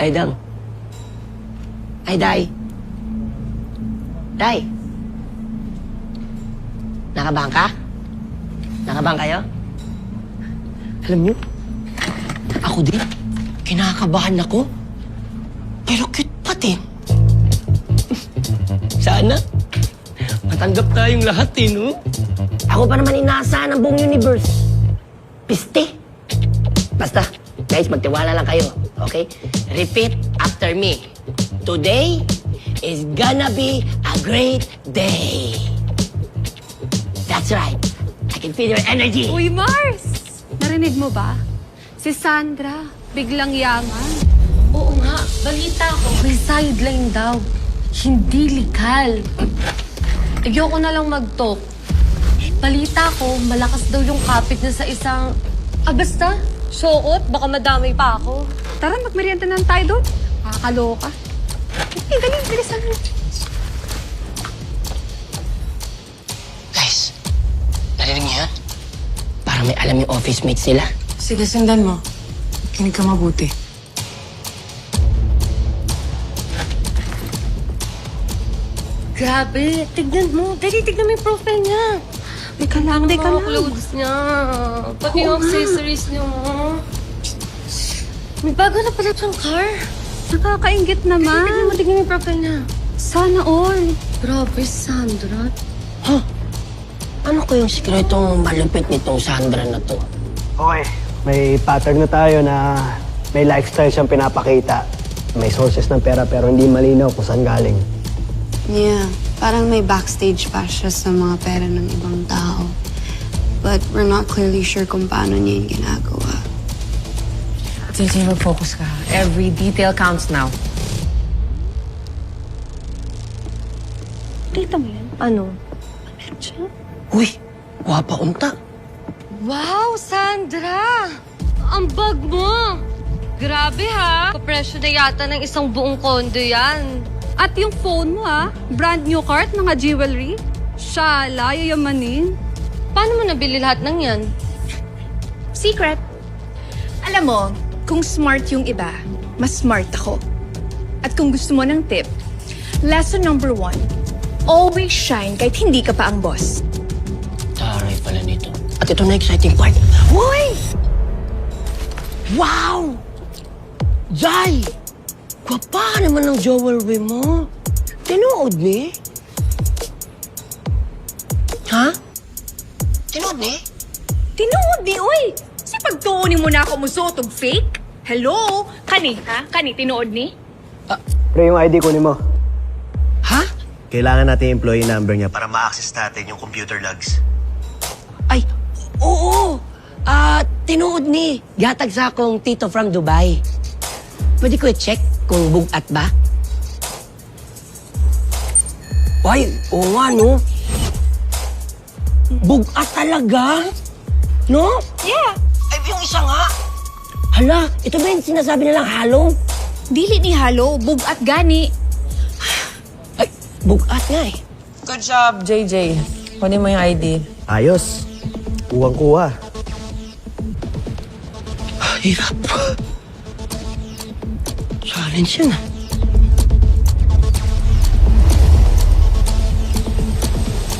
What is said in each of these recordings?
Ay, Dang. Ay, Day. Day. Nakabang ka? Nakabang kayo? Alam niyo, ako din. Kinakabahan ako. Pero cute pa din. Sana, matanggap tayong lahat eh, no? Ako pa naman inaasahan ng buong universe. Piste. Basta, guys, magtiwala lang kayo, okay? Repeat after me. Today is gonna be a great day. That's right. I can feel your energy. Uy, Mars! Narinig mo ba? Si Sandra, biglang yaman. Oo nga, balita ko. May sideline daw. Hindi legal. Ayoko na lang mag-talk. Balita ko, malakas daw yung kapit niya sa isang... basta, suot. Baka madamay pa ako. Tara, magmerienda na tayo doon. Kakaloka. Dali, bilisan mo. Guys, narinig niyo yan? Parang may alam yung office mates nila. Sige, sundan mo. Kinig ka mabuti. Grabe, tignan mo. Dali, tignan mo yung profile niya. Teka lang, teka Mga lang. clothes niya. Pati yung accessories niya. May bago na pala siyang car. Nakakaingit Tignan naman. mo, tignan mo yung profile niya. Sana all. Grabe, Sandra. Huh? Ano kayong sikretong malupit nitong Sandra na to? Okay, may pattern na tayo na may lifestyle siyang pinapakita. May sources ng pera pero hindi malinaw kung saan galing. Yeah, parang may backstage pa siya sa mga pera ng ibang tao. But we're not clearly sure kung paano niya yung ginagawa. JJ, mag-focus ka. Every detail counts now. Tita mo yan? Ano? Uy, gwapa unta. Wow, Sandra! Ang bag mo! Grabe ha! Kapresyo na yata ng isang buong kondo yan. At yung phone mo, brand new cart, mga jewelry. Shala, yayamanin. Paano mo nabili lahat ng yan? Secret. Alam mo, kung smart yung iba, mas smart ako. At kung gusto mo ng tip, lesson number 1, always shine kahit hindi ka pa ang boss. Taray pala nito. At ito na exciting part. Uy! Wow! Jai! Gwapa naman ang jewelry mo. Tinuod ni? Ha? Tinuod ni? Tinuod ni, uy! Si pagtuunin mo na ako musotog fake? Hello? Kani, ha? Kani, tinuod ni? Pero yung ID kunin mo. Ha? Kailangan natin yung employee number niya para ma-access natin yung computer logs. Ay, oo! Tinuod ni. Gatag sa akong tito from Dubai. Pwede ko i-check kung bugat ba? Ay, oo nga, no? Bugat talaga? No? Yeah. Ay, yung isa nga. Hala, ito ba yung sinasabi nilang halong? Dili ni halo, bugat gani. Ay, bugat nga eh. Good job, JJ. Kunin mo yung ID. Ayos. Kuwang-kuha. Hirap. Challenge yun ah.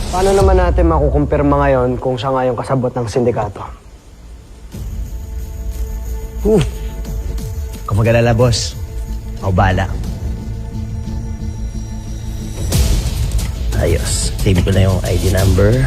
Paano naman natin makukumpirma ngayon kung siya nga yung kasabot ng sindikato? Kung mag-alala, boss. Ako bala. Ayos. Save ko na yung ID number.